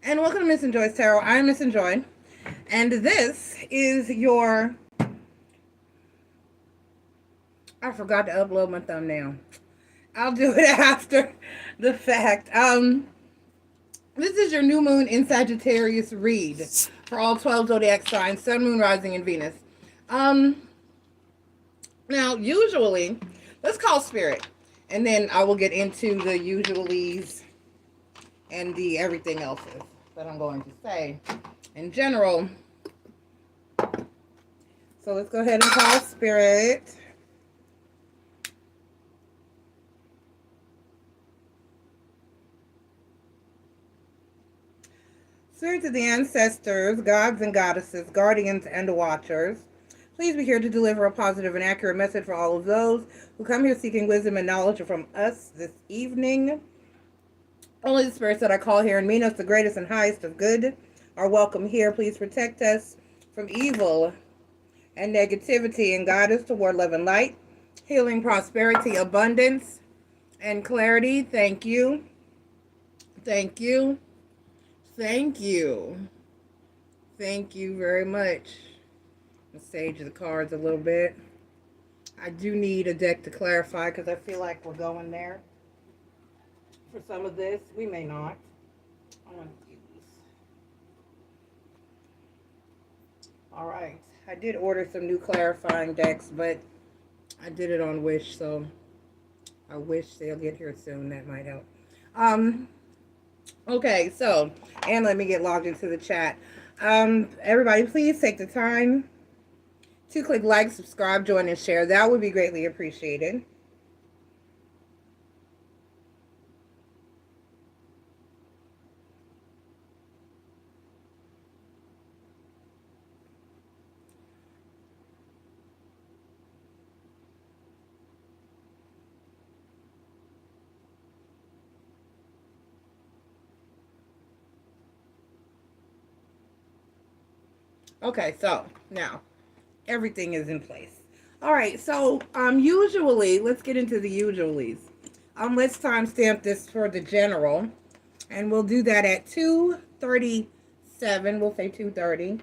and welcome to MissNJoy's Tarot. I'm MissNJoy, and this is your. I forgot to upload my thumbnail. I'll do it after the fact. This is your new moon in Sagittarius read for all 12 zodiac signs: Sun, Moon, Rising, and Venus. Um, Now usually, let's call Spirit, and then I will get into the usualies and the everything else that I'm going to say in general. So let's go ahead and call Spirit. Spirits of the ancestors, gods and goddesses, guardians and watchers, please be here to deliver a positive and accurate message for all of those who come here seeking wisdom and knowledge from us this evening. Only the spirits that I call here and mean us the greatest and highest of good are welcome here. Please protect us from evil and negativity and guide us toward love and light, healing, prosperity, abundance, and clarity. Thank you. Thank you. Thank you. Thank you very much. Let's sage the cards a little bit. I do need a deck to clarify because I feel like we're going there. For some of this, we may not. I want to use. All right. I did order some new clarifying decks, but I did it on Wish, so I wish they'll get here soon. That might help. Okay, so, and let me get logged into the chat. Everybody, please take the time to click like, subscribe, join, and share. That would be greatly appreciated. Okay, so now everything is in place. All right, so usually, let's get into the usualies. Let's timestamp this for the general, and we'll do that at 2:37. We'll say 2:30.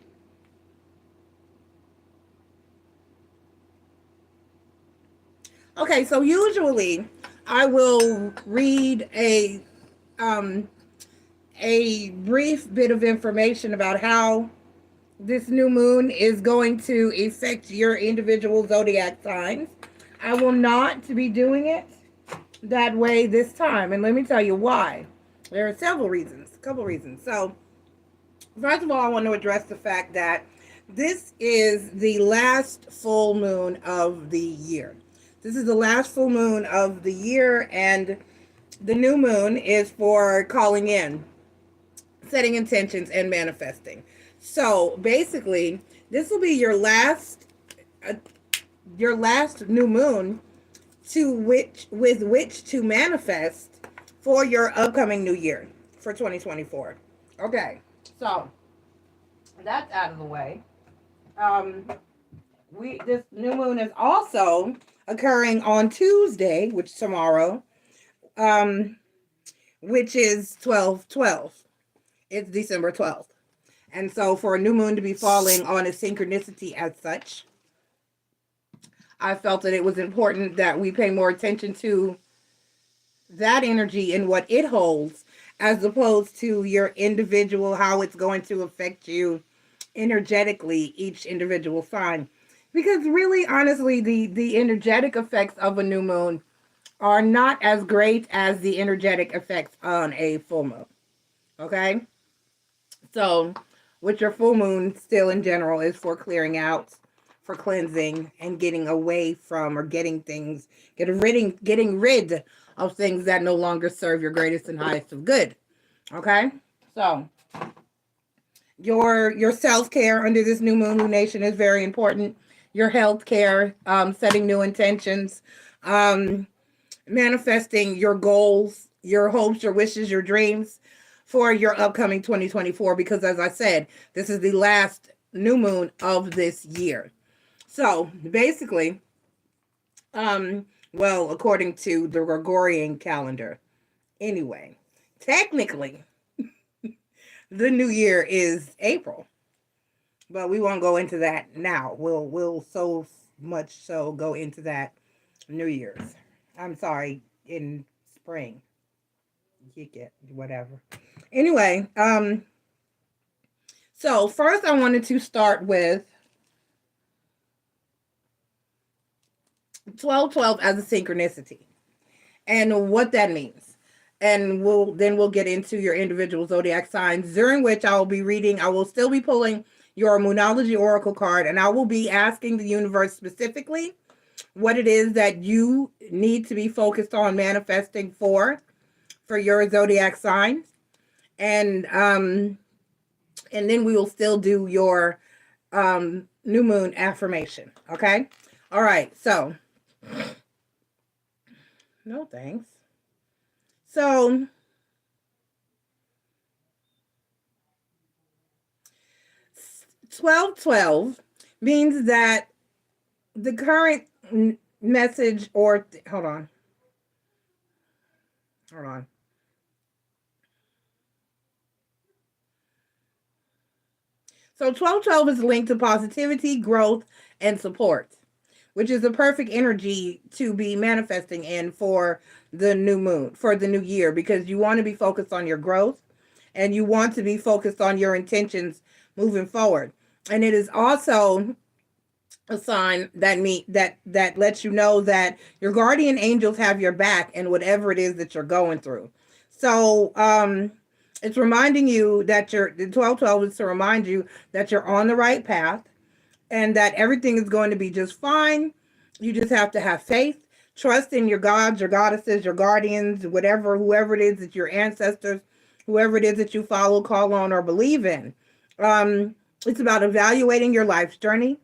Okay, so usually I will read a brief bit of information about how this new moon is going to affect your individual zodiac signs. I will not be doing it that way this time, and let me tell you why. There are several reasons, a couple reasons. So, first of all, I want to address the fact that this is the last full moon of the year. This is the last full moon of the year, and the new moon is for calling in, setting intentions, and manifesting. So basically, this will be your last new moon with which to manifest for your upcoming new year for 2024. Okay, so that's out of the way. This new moon is also occurring on Tuesday, which is tomorrow, which is 12/12. It's December 12th. And so for a new moon to be falling on a synchronicity as such, I felt that it was important that we pay more attention to that energy and what it holds, as opposed to your individual, how it's going to affect you energetically, each individual sign. Because really, honestly, the energetic effects of a new moon are not as great as the energetic effects on a full moon. Okay? So, with your full moon still in general is for clearing out, for cleansing, and getting away from, or getting rid of things that no longer serve your greatest and highest of good. Okay? So, your self-care under this new moon lunation is very important. Your health care, setting new intentions, manifesting your goals, your hopes, your wishes, your dreams for your upcoming 2024, because as I said, this is the last new moon of this year. So basically, well, according to the Gregorian calendar, anyway, technically, the new year is April. But we won't go into that now. We'll so much so go into that New Year's. I'm sorry, in spring. You get whatever. Anyway, so first I wanted to start with 1212 as a synchronicity and what that means. And we'll get into your individual zodiac signs, during which I will still be pulling your Moonology Oracle card, and I will be asking the universe specifically what it is that you need to be focused on manifesting for your zodiac signs. And then we will still do your new moon affirmation. Okay? All right. So, no thanks. So, $12.12 means that the current message, or hold on. So 1212 is linked to positivity, growth, and support, which is the perfect energy to be manifesting in for the new moon, for the new year, because you want to be focused on your growth and you want to be focused on your intentions moving forward. And it is also a sign that lets you know that your guardian angels have your back in whatever it is that you're going through. So it's reminding you that the 1212 is to remind you that you're on the right path and that everything is going to be just fine. You just have to have faith, trust in your gods, your goddesses, your guardians, whoever it is that your ancestors, whoever it is that you follow, call on, or believe in. It's about evaluating your life's journey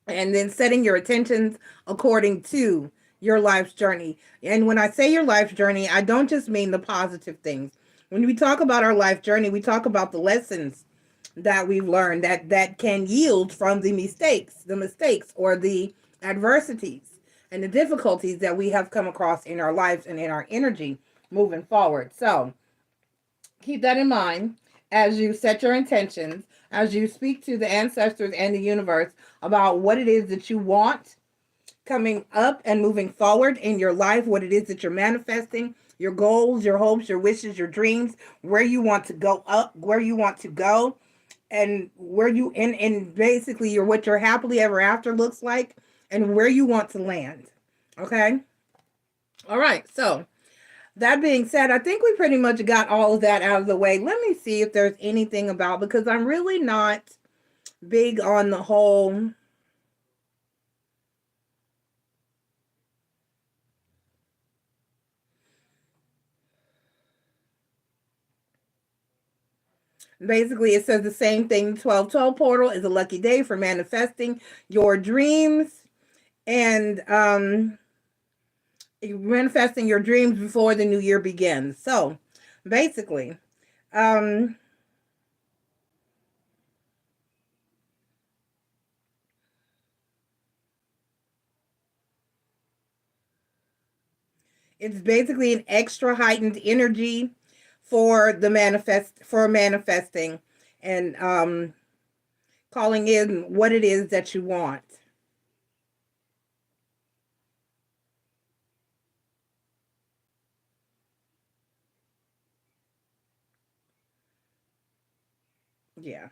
and then setting your intentions according to your life's journey. And when I say your life's journey, I don't just mean the positive things. When we talk about our life journey, we talk about the lessons that we've learned that can yield from the mistakes or the adversities and the difficulties that we have come across in our lives and in our energy moving forward. So keep that in mind as you set your intentions, as you speak to the ancestors and the universe about what it is that you want coming up and moving forward in your life, what it is that you're manifesting, your goals, your hopes, your wishes, your dreams, where you want to go up, where you want to go, and where you and basically what your happily ever after looks like and where you want to land. Okay? All right. So that being said, I think we pretty much got all of that out of the way. Let me see if there's anything about, because I'm really not big on the whole basically it says the same thing. 1212 portal is a lucky day for manifesting your dreams and manifesting your dreams before the new year begins. So basically it's basically an extra heightened energy for manifesting and calling in what it is that you want. Yeah,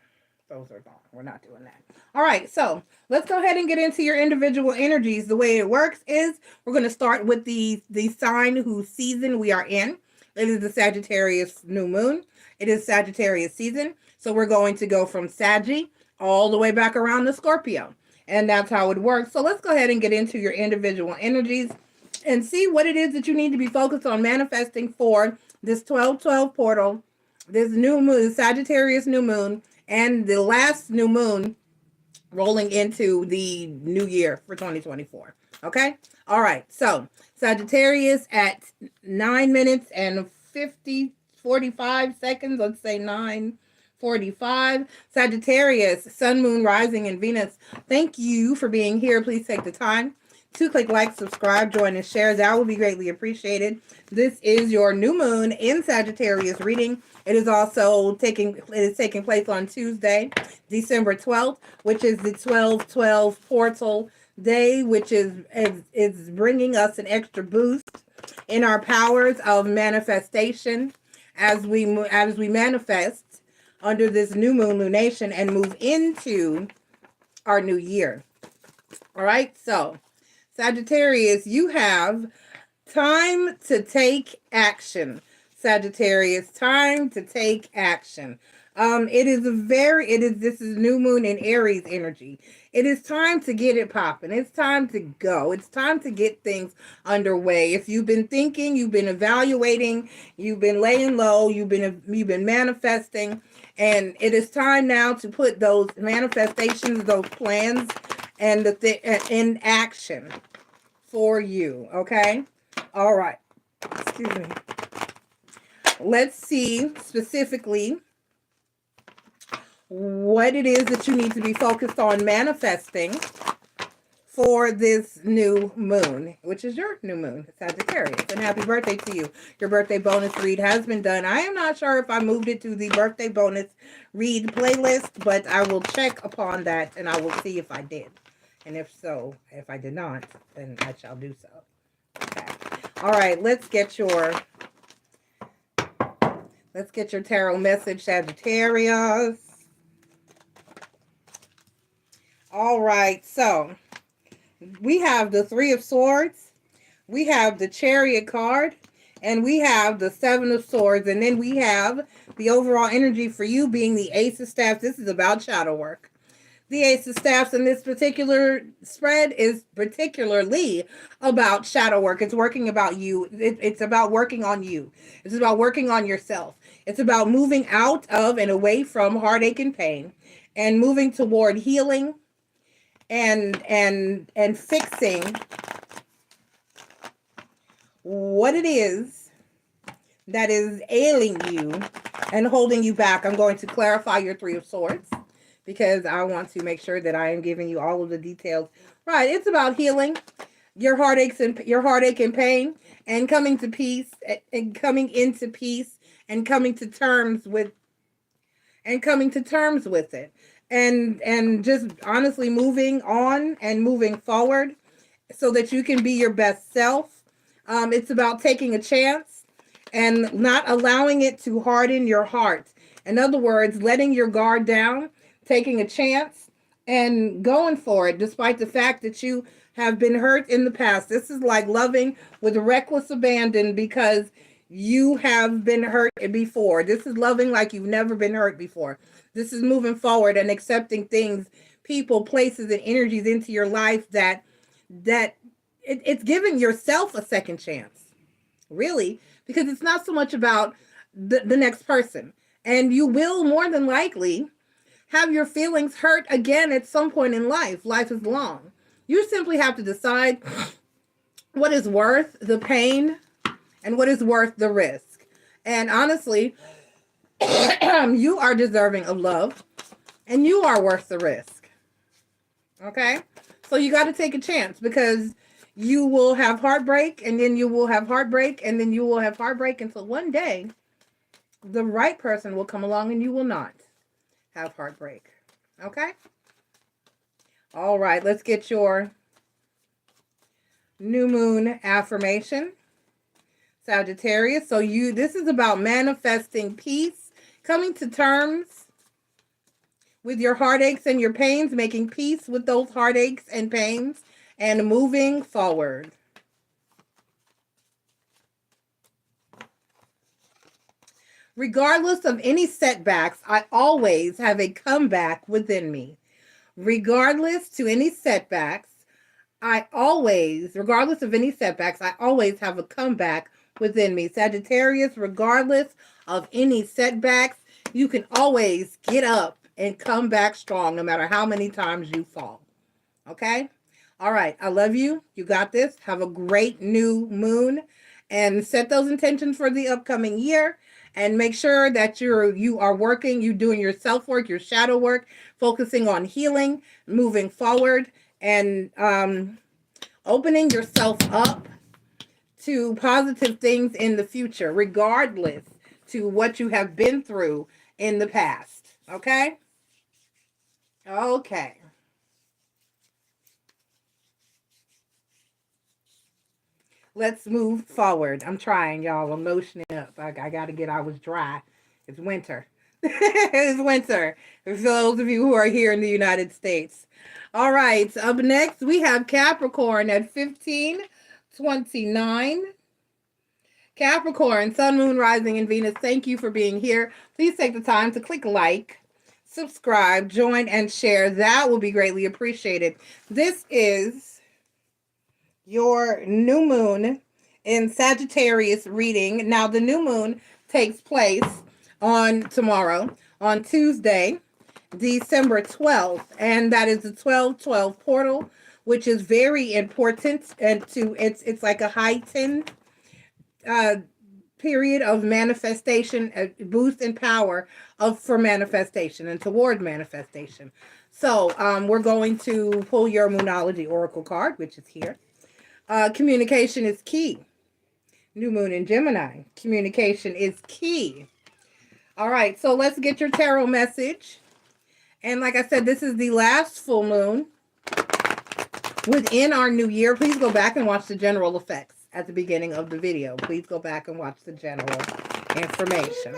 those are gone. We're not doing that. All right, so let's go ahead and get into your individual energies. The way it works is we're going to start with the sign whose season we are in. It is the Sagittarius new moon. It is Sagittarius season. So we're going to go from Saggy all the way back around to Scorpio. And that's how it works. So let's go ahead and get into your individual energies and see what it is that you need to be focused on manifesting for this 12/12 portal, this new moon, Sagittarius new moon, and the last new moon rolling into the new year for 2024. Okay? All right. So Sagittarius at 9 minutes and 45 seconds. Let's say 9:45. Sagittarius, Sun, Moon, Rising, and Venus. Thank you for being here. Please take the time to click like, subscribe, join, and share. That would be greatly appreciated. This is your new moon in Sagittarius reading. It is also taking place on Tuesday, December 12th, which is the 12/12 portal day, which is bringing us an extra boost in our powers of manifestation as we manifest under this new moon lunation and move into our new year. All right, so Sagittarius, you have time to take action. Sagittarius, time to take action. This is new moon in Aries energy. It is time to get it popping. It's time to go. It's time to get things underway. If you've been thinking, you've been evaluating, you've been laying low, you've been manifesting, and it is time now to put those manifestations, those plans, and in action for you. Okay. All right. Excuse me. Let's see specifically what it is that you need to be focused on manifesting for this new moon, which is your new moon, Sagittarius. And happy birthday to you. Your birthday bonus read has been done. I am not sure if I moved it to the birthday bonus read playlist, but I will check upon that and I will see if I did. And if so, if I did not, then I shall do so. Okay. All right, let's get your tarot message, Sagittarius. All right, so we have the Three of Swords, we have the Chariot card, and we have the Seven of Swords, and then we have the overall energy for you being the Ace of Staffs. This is about shadow work. The Ace of Staffs in this particular spread is particularly about shadow work. It's working about you. It's about working on you. It's about working on yourself. It's about moving out of and away from heartache and pain and moving toward healing and fixing what it is that is ailing you and holding you back. I'm going to clarify your Three of Swords because I want to make sure that I am giving you all of the details. Right, it's about healing your heartache and pain and coming to peace and coming into peace and coming to terms with it. And just honestly moving on and moving forward so that you can be your best self. It's about taking a chance and not allowing it to harden your heart. In other words, letting your guard down, taking a chance and going for it despite the fact that you have been hurt in the past. This is like loving with reckless abandon because you have been hurt before. This is loving like you've never been hurt before. This is moving forward and accepting things, people, places, and energies into your life that it's giving yourself a second chance, really, because it's not so much about the next person. And you will more than likely have your feelings hurt again at some point in life. Life is long. You simply have to decide what is worth the pain and what is worth the risk. And honestly, you are deserving of love and you are worth the risk. Okay? So you got to take a chance because you will have heartbreak and then you will have heartbreak and then you will have heartbreak until one day the right person will come along and you will not have heartbreak. Okay? All right, let's get your new moon affirmation, Sagittarius. So this is about manifesting peace, coming to terms with your heartaches and your pains, making peace with those heartaches and pains, and moving forward. Regardless of any setbacks, I always have a comeback within me. Regardless of any setbacks, I always have a comeback within me. Sagittarius, regardless of any setbacks, you can always get up and come back strong no matter how many times you fall. Okay? All right. I love you. You got this. Have a great new moon and set those intentions for the upcoming year. And make sure that you are working, you're doing your self-work, your shadow work, focusing on healing, moving forward, and opening yourself up to positive things in the future, regardless to what you have been through in the past. Okay? Okay. Let's move forward. I'm trying, y'all. I'm motioning up. I got to get, I was dry. It's winter. It's winter. For those of you who are here in the United States. All right. Up next, we have Capricorn at 1529. Capricorn, Sun, Moon, Rising, and Venus, thank you for being here. Please take the time to click like, subscribe, join, and share. That will be greatly appreciated. This is your new moon in Sagittarius reading. Now, the new moon takes place on tomorrow, on Tuesday, December 12th, and that is the 12/12 portal, which is very important, and it's like a heightened period of manifestation, a boost in power for manifestation and toward manifestation. So we're going to pull your Moonology Oracle card, which is here. Communication is key. New moon in Gemini. Communication is key. All right, so let's get your tarot message. And like I said, this is the last full moon within our new year. Please go back and watch the general effects at the beginning of the video. Please go back and watch the general information.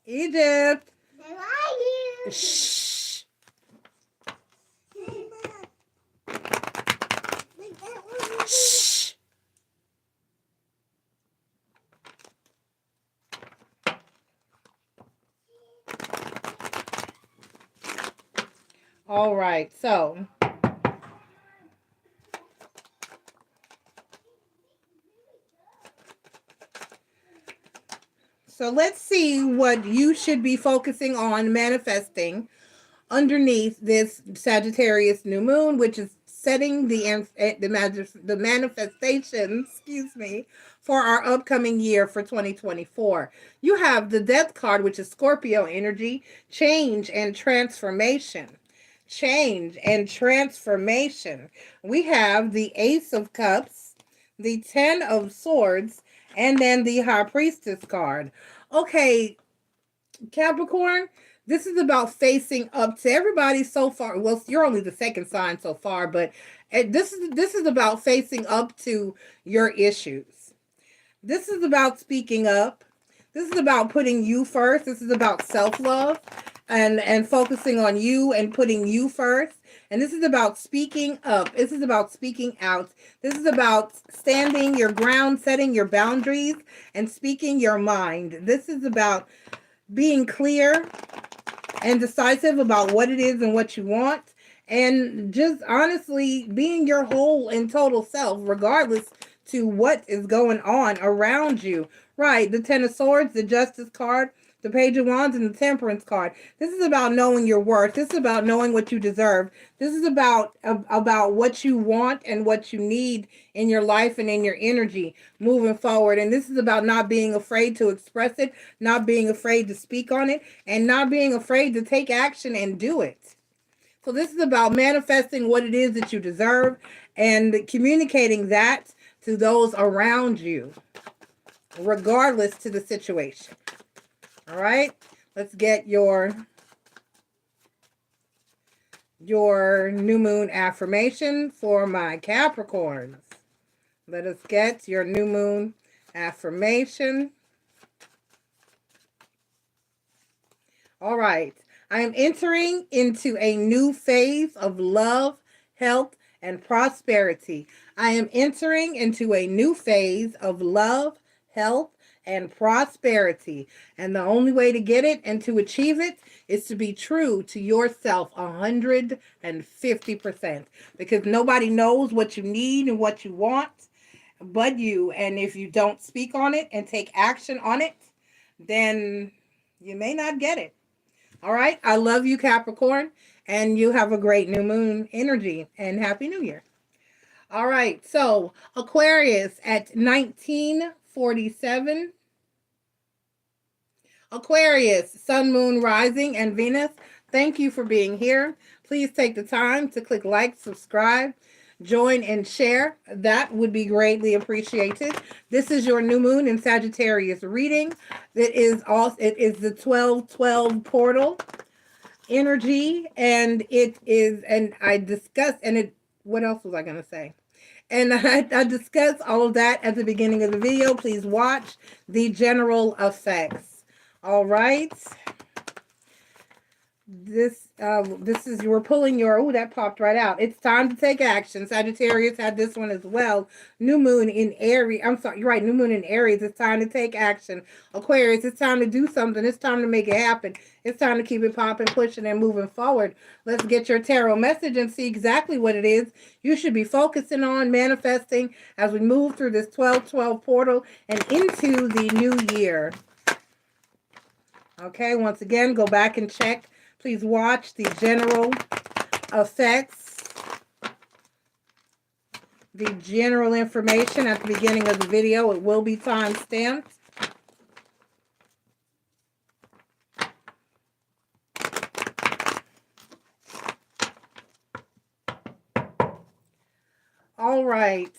Egypt. Shh. Shh. All right, so let's see what you should be focusing on manifesting underneath this Sagittarius new moon, which is setting the manifestations, for our upcoming year for 2024. You have the Death card, which is Scorpio energy, change and transformation. Change and transformation. We have the Ace of Cups, the Ten of Swords, and then the High Priestess card. Okay, Capricorn, this is about facing up to everybody so far. Well, you're only the second sign so far, but this is about facing up to your issues. This is about speaking up. This is about putting you first. This is about self-love and focusing on you and putting you first. And this is about speaking up. This is about speaking out. This is about standing your ground, setting your boundaries, and speaking your mind. This is about being clear and decisive about what it is and what you want. And just honestly being your whole and total self, regardless to what is going on around you. Right, the Ten of Swords, the Justice card, the Page of Wands, and the Temperance card. This is about knowing your worth. This is about knowing what you deserve. This is about what you want and what you need in your life and in your energy moving forward. And this is about not being afraid to express it, not being afraid to speak on it, and not being afraid to take action and do it. So this is about manifesting what it is that you deserve and communicating that to those around you, regardless to the situation. All right, let's get your new moon affirmation for my Capricorns. Let us get your new moon affirmation. All right, I am entering into a new phase of love, health, and prosperity. I am entering into a new phase of love, health, and prosperity. And the only way to get it and to achieve it is to be true to yourself 150%. Because nobody knows what you need and what you want but you. And if you don't speak on it and take action on it, then you may not get it. All right. I love you, Capricorn. And you have a great new moon energy. And Happy New Year. All right. So Aquarius at 1947. Aquarius, Sun, Moon, Rising, and Venus, thank you for being here. Please take the time to click like, subscribe, join, and share. That would be greatly appreciated. This is your new moon in Sagittarius reading. It is the 12-12 portal energy, and what else was I going to say? And I discussed all of that at the beginning of the video. Please watch the general effects. All right. This is, we're pulling your, oh, that popped right out. It's time to take action. Sagittarius had this one as well. New moon in Aries. I'm sorry, you're right. New moon in Aries. It's time to take action. Aquarius, it's time to do something. It's time to make it happen. It's time to keep it popping, pushing, and moving forward. Let's get your tarot message and see exactly what it is you should be focusing on, manifesting as we move through this 12-12 portal and into the new year. Okay, once again, go back and check. Please watch the general effects, the general information at the beginning of the video. It will be time-stamped. All right.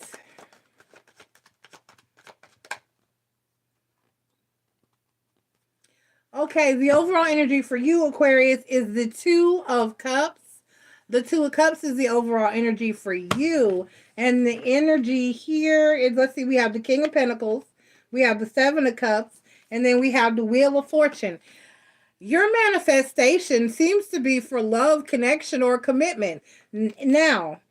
Okay, the overall energy for you, Aquarius, is the Two of Cups. The Two of Cups is the overall energy for you. And the energy here is, let's see, we have the King of Pentacles, we have the Seven of Cups, and then we have the Wheel of Fortune. Your manifestation seems to be for love, connection, or commitment. Now,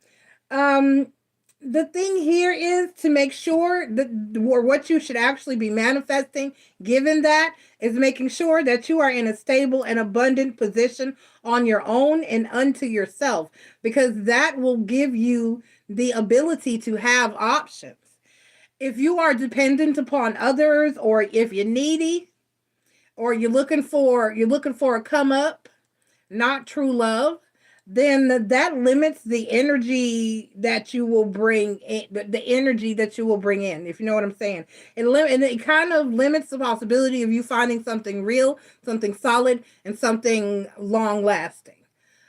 the thing here is to make sure that, or what you should actually be manifesting, given that, is making sure that you are in a stable and abundant position on your own and unto yourself, because that will give you the ability to have options. If you are dependent upon others, or if you're needy, or you're looking for a come up, not true love, then that limits the energy that you will bring in, the energy that you will bring in, if you know what I'm saying. It kind of limits the possibility of you finding something real, something solid, and something long lasting.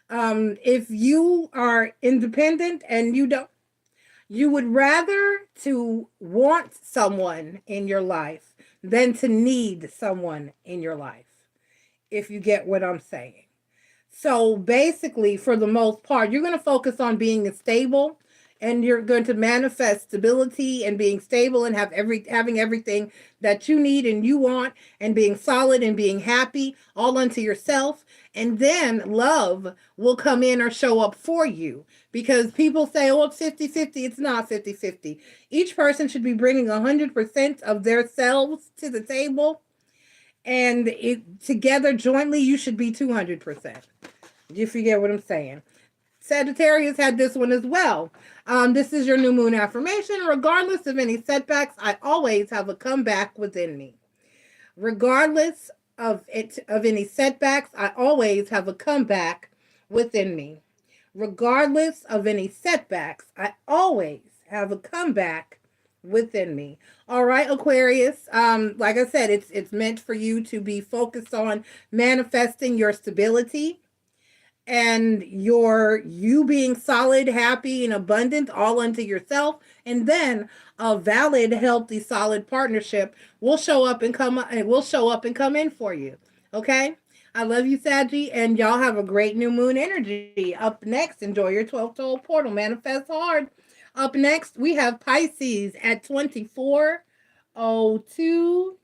If you are independent and you would rather to want someone in your life than to need someone in your life, if you get what I'm saying. So basically, for the most part, you're going to focus on being stable, and you're going to manifest stability and being stable and having everything that you need and you want, and being solid and being happy all unto yourself. And then love will come in or show up for you, because people say, oh, it's 50-50. It's not 50-50. Each person should be bringing 100% of their selves to the table. And together, jointly, you should be 200%. You forget what I'm saying. Sagittarius had this one as well. This is your new moon affirmation. Regardless of any setbacks, I always have a comeback within me. Regardless of any setbacks, I always have a comeback within me. Regardless of any setbacks, I always have a comeback within me. All right, Aquarius. Like I said, it's meant for you to be focused on manifesting your stability and you being solid, happy, and abundant all unto yourself. And then a valid, healthy, solid partnership will show up and come in for you. Okay? I love you, Saggy, and y'all have a great new moon energy. Up next, enjoy your 12-12 portal. Manifest hard. Up next, we have Pisces at 24:02.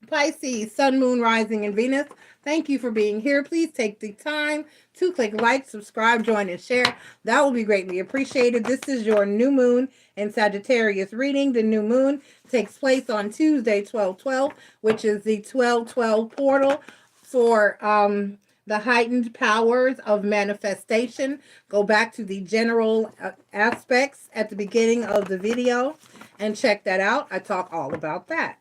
Pisces, Sun, Moon, Rising, and Venus. Thank you for being here. Please take the time to click like, subscribe, join, and share. That will be greatly appreciated. This is your new moon in Sagittarius reading. The new moon takes place on Tuesday, 12/12, which is the 12/12 portal for the heightened powers of manifestation. Go back to the general aspects at the beginning of the video and check that out. I talk all about that.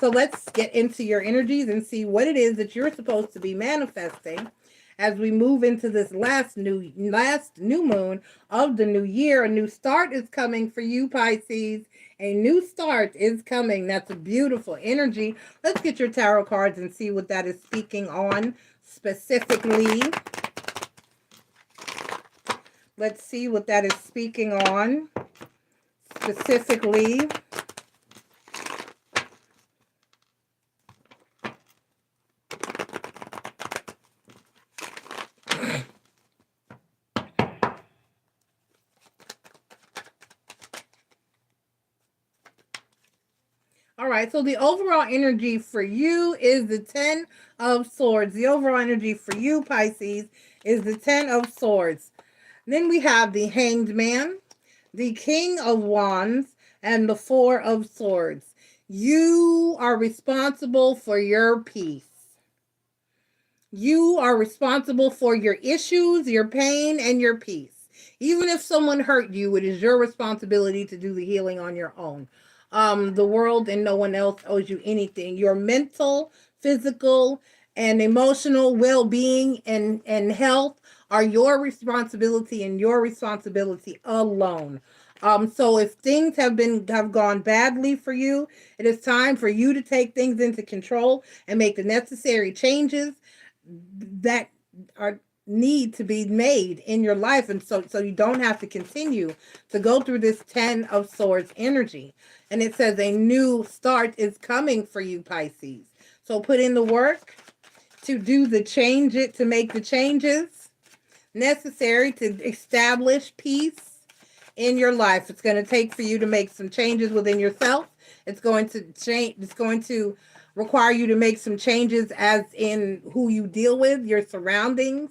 So let's get into your energies and see what it is that you're supposed to be manifesting as we move into this last new moon of the new year. A new start is coming for you, Pisces. A new start is coming. That's a beautiful energy. Let's get your tarot cards and see what that is speaking on specifically. Let's see what that is speaking on specifically. All right, so the overall energy for you is the 10 of Swords. The overall energy for you, Pisces, is the 10 of Swords. Then we have the Hanged Man, the King of Wands, and the 4 of Swords. You are responsible for your peace. You are responsible for your issues, your pain, and your peace. Even if someone hurt you, it is your responsibility to do the healing on your own. The world and no one else owes you anything. Your mental, physical, and emotional well-being and health are your responsibility and your responsibility alone. So if things have gone badly for you, it is time for you to take things into control and make the necessary changes that are need to be made in your life, and so you don't have to continue to go through this 10 of Swords energy. And it says a new start is coming for you, Pisces. So put in the work to do the change, to make the changes necessary to establish peace in your life. It's going to take for you to make some changes within yourself. It's going to change. It's going to require you to make some changes as in who you deal with, your surroundings,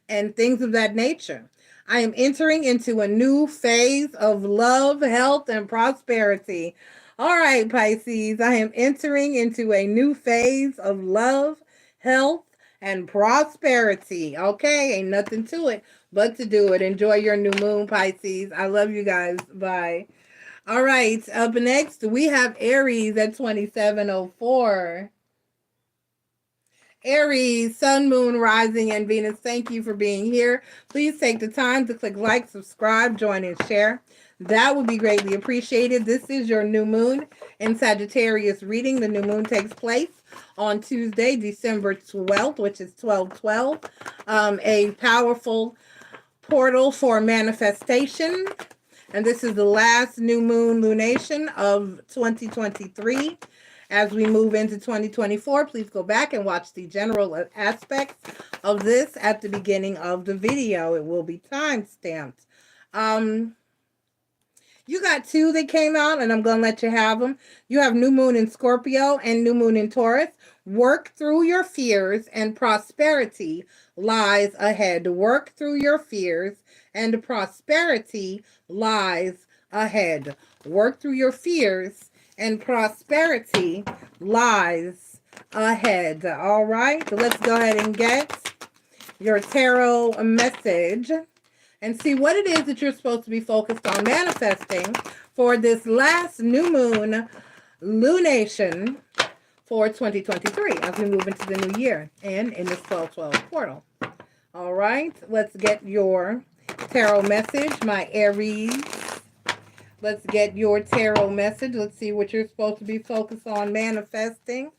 and things of that nature. I am entering into a new phase of love, health, and prosperity. All right, Pisces, I am entering into a new phase of love, health, and prosperity. Okay, ain't nothing to it but to do it. Enjoy your new moon, Pisces. I love you guys. Bye. All right, up next, we have Aries at 2704. Aries, Sun, Moon, Rising, and Venus, thank you for being here. Please take the time to click like, subscribe, join, and share. That would be greatly appreciated. This is your new moon in Sagittarius reading. The new moon takes place on Tuesday, December 12th, which is 12/12. A powerful portal for manifestation. And this is the last new moon lunation of 2023. As we move into 2024, please go back and watch the general aspects of this at the beginning of the video. It will be time-stamped. You got two that came out, and I'm going to let you have them. You have new moon in Scorpio and new moon in Taurus. Work through your fears, and prosperity lies ahead. Work through your fears, and prosperity lies ahead. Work through your fears, and prosperity lies ahead. All right, so let's go ahead and get your tarot message and see what it is that you're supposed to be focused on manifesting for this last new moon lunation for 2023 as we move into the new year and in this 12/12 portal. All right, let's get your tarot message, my Aries. Let's get your tarot message. Let's see what you're supposed to be focused on manifesting.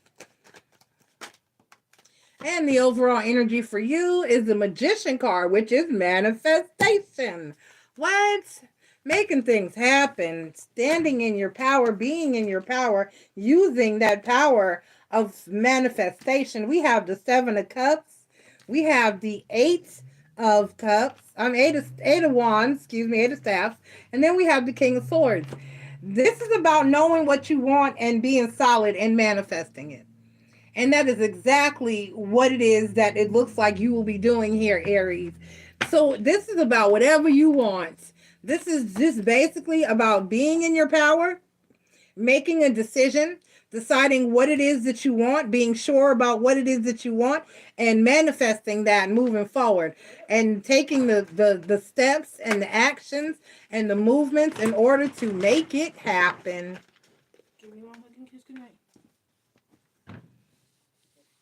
And the overall energy for you is the Magician card, which is manifestation. What? Making things happen, standing in your power, being in your power, using that power of manifestation. We have the 7 of Cups. We have the 8 of Cups. Eight of Wands, Eight of Staffs. And then we have the King of Swords. This is about knowing what you want and being solid and manifesting it. And that is exactly what it is that it looks like you will be doing here, Aries. So this is about whatever you want. This is just basically about being in your power, making a decision, deciding what it is that you want, being sure about what it is that you want, and manifesting that, moving forward, and taking the steps and the actions and the movements in order to make it happen. Give me one hug and kiss goodnight.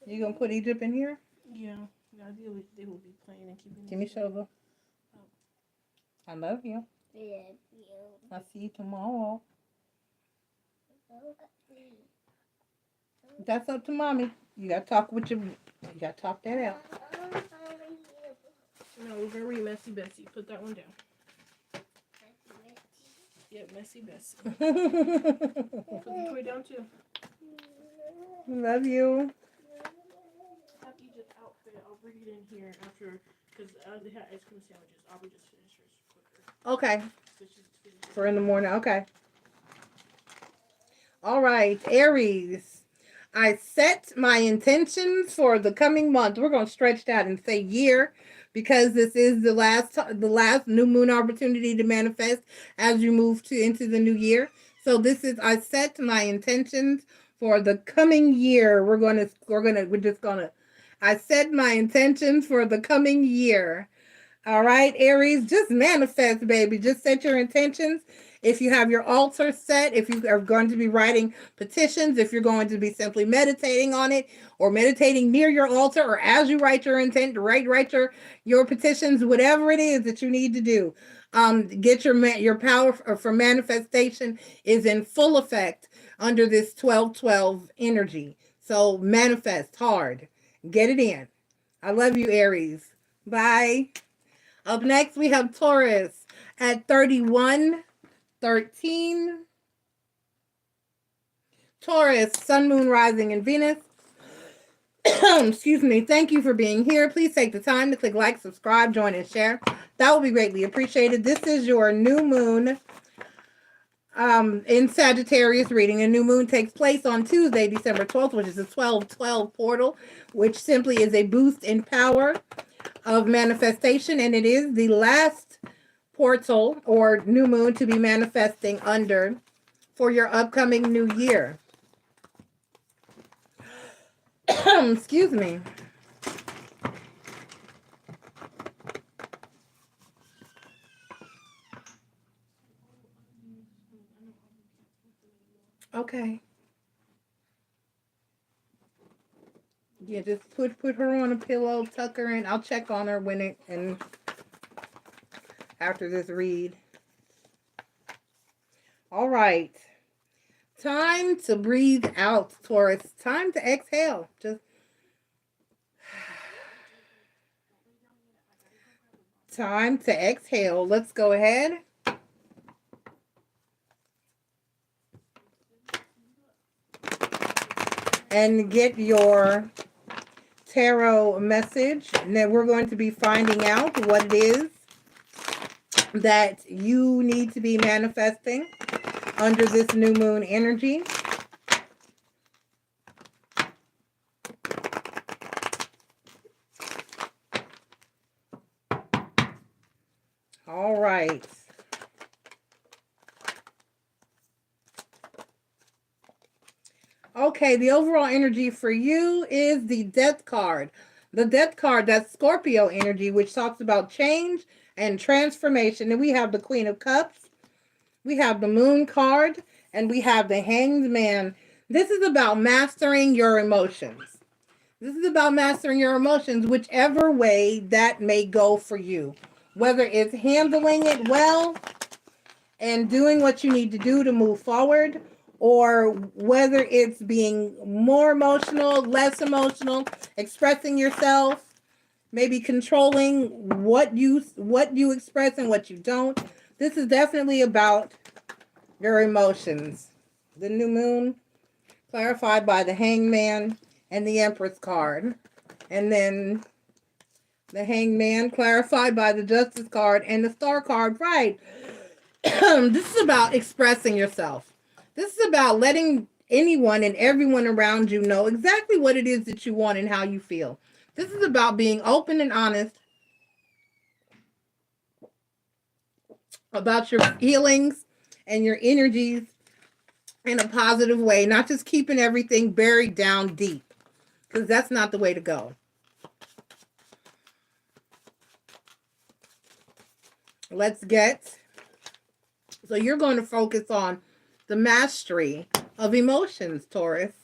You gonna put Egypt in here? Yeah, ideally they will be playing and keeping. Give me shoulder. I love you. I'll see you tomorrow. That's up to mommy. You gotta talk with you gotta talk that out. No, very messy, Bessie. Put that one down. Yep, messy Bessie. Put the toy down too. Love you. Have Egypt outfit. I'll bring it in here after, because they had ice cream sandwiches. I'll just finish hers quicker. Okay. So For in the morning. Okay. All right, Aries. I set my intentions for the coming month. We're going to stretch that and say year, because this is the last new moon opportunity to manifest as you move into the new year. So this is, I set my intentions for the coming year. I set my intentions for the coming year. All right, Aries, just manifest, baby. Just set your intentions. If you have your altar set, if you are going to be writing petitions, if you're going to be simply meditating on it, or meditating near your altar, or as you write your intent, write your petitions, whatever it is that you need to do. Get your power for manifestation is in full effect under this 12-12 energy. So manifest hard. Get it in. I love you, Aries. Bye. Up next, we have Taurus at 3113. Taurus, Sun, Moon, Rising, and Venus. Excuse me. Thank you for being here. Please take the time to click like, subscribe, join, and share. That will be greatly appreciated. This is your new moon in Sagittarius reading. A new moon takes place on Tuesday, December 12th, which is a 12-12 portal, which simply is a boost in power of manifestation, and it is the last portal or new moon to be manifesting under for your upcoming new year. Excuse me. Okay. Yeah, just put her on a pillow, tuck her in. I'll check on her and after this read. All right. Time to breathe out, Taurus. Time to exhale. Just time to exhale. Let's go ahead. And get your tarot message. And then we're going to be finding out what it is that you need to be manifesting under this new moon energy. All right. Okay, the overall energy for you is the Death card. The Death card, that's Scorpio energy, which talks about change and transformation. And we have the Queen of Cups. We have the Moon card. And we have the Hanged Man. This is about mastering your emotions. This is about mastering your emotions, whichever way that may go for you. Whether it's handling it well and doing what you need to do to move forward, or whether it's being more emotional, less emotional, expressing yourself, maybe controlling what you express and what you don't. This is definitely about your emotions. The new moon, clarified by the Hangman and the Empress card. And then the Hangman, clarified by the Justice card and the Star card. Right. This is about expressing yourself. This is about letting anyone and everyone around you know exactly what it is that you want and how you feel. This is about being open and honest about your feelings and your energies in a positive way, not just keeping everything buried down deep, because that's not the way to go. So you're going to focus on the mastery of emotions, Taurus.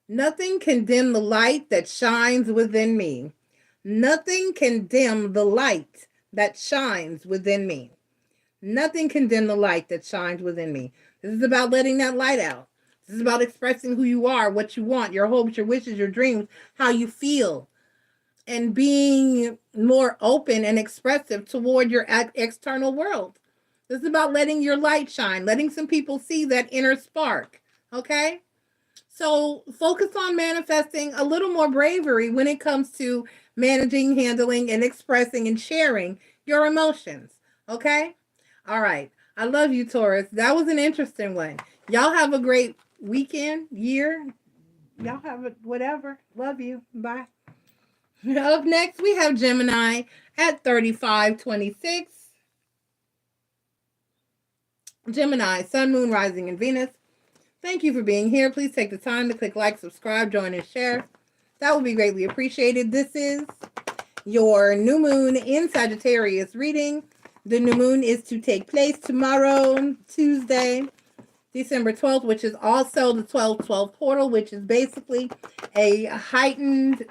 Nothing can dim the light that shines within me. Nothing can dim the light that shines within me. Nothing can dim the light that shines within me. This is about letting that light out. This is about expressing who you are, what you want, your hopes, your wishes, your dreams, how you feel, and being more open and expressive toward your external world. This is about letting your light shine, letting some people see that inner spark. Okay? So focus on manifesting a little more bravery when it comes to managing, handling, and expressing and sharing your emotions. Okay? All right. I love you, Taurus. That was an interesting one. Y'all have a great weekend, year. Y'all have it, whatever. Love you. Bye. Up next, we have Gemini at 3526. Gemini, Sun, Moon, Rising, and Venus. Thank you for being here. Please take the time to click like, subscribe, join, and share. That would be greatly appreciated. This is your new moon in Sagittarius reading. The new moon is to take place tomorrow, Tuesday, December 12th, which is also the 12/12 portal, which is basically a heightened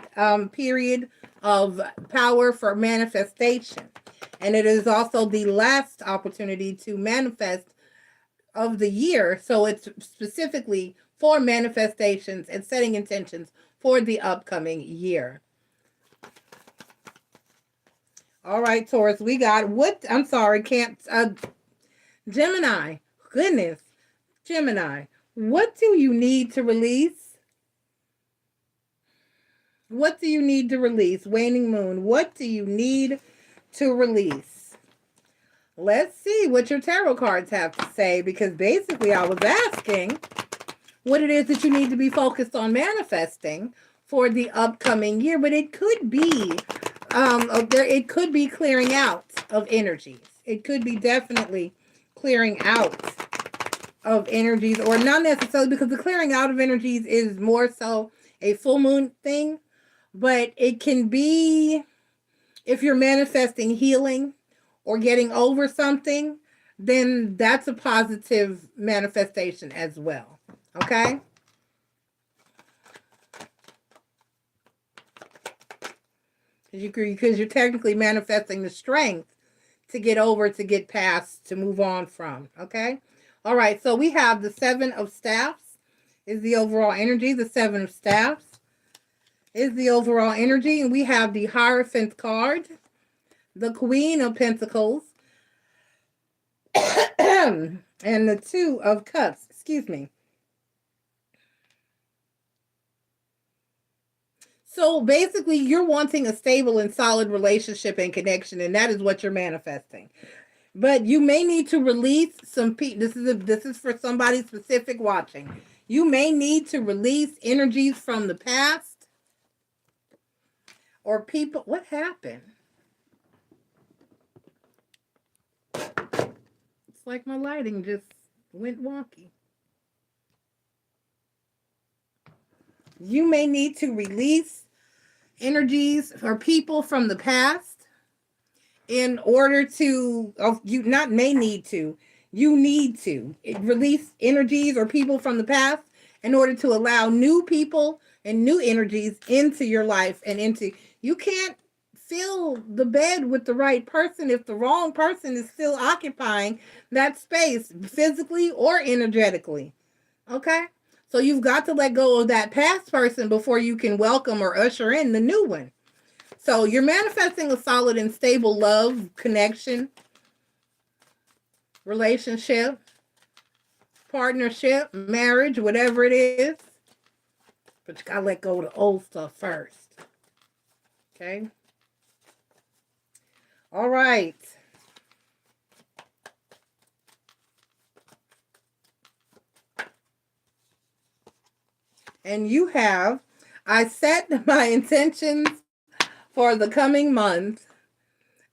period of power for manifestation. And it is also the last opportunity to manifest of the year. So it's specifically for manifestations and setting intentions for the upcoming year. All right, Taurus, we got what? I'm sorry, Gemini. Goodness. Gemini, what do you need to release? What do you need to release? Waning moon, what do you need to release? Let's see what your tarot cards have to say, because basically I was asking what it is that you need to be focused on manifesting for the upcoming year, but it could be it could be clearing out of energies. It could be definitely clearing out of energies, or not necessarily, because the clearing out of energies is more so a full moon thing, but it can be if you're manifesting healing or getting over something, then that's a positive manifestation as well. Okay? Because you're technically manifesting the strength to get over, to get past, to move on from. Okay? All right, so we have the Seven of Staffs is the overall energy. The Seven of Staffs is the overall energy. And we have the Hierophant card, the Queen of Pentacles, and the Two of Cups. Excuse me. So basically, you're wanting a stable and solid relationship and connection, and that is what you're manifesting. But you may need to release some people. This is for somebody specific watching. You may need to release energies from the past or people. What happened? It's like my lighting just went wonky. You may need to release energies or people from the past in order to, you not may need to, you need to release energies or people from the past in order to allow new people and new energies into your life and into, you can't fill the bed with the right person if the wrong person is still occupying that space physically or energetically. Okay? So you've got to let go of that past person before you can welcome or usher in the new one. So you're manifesting a solid and stable love, connection, relationship, partnership, marriage, whatever it is. But you gotta let go of the old stuff first. Okay? All right. And you have, I set my intentions for the coming month.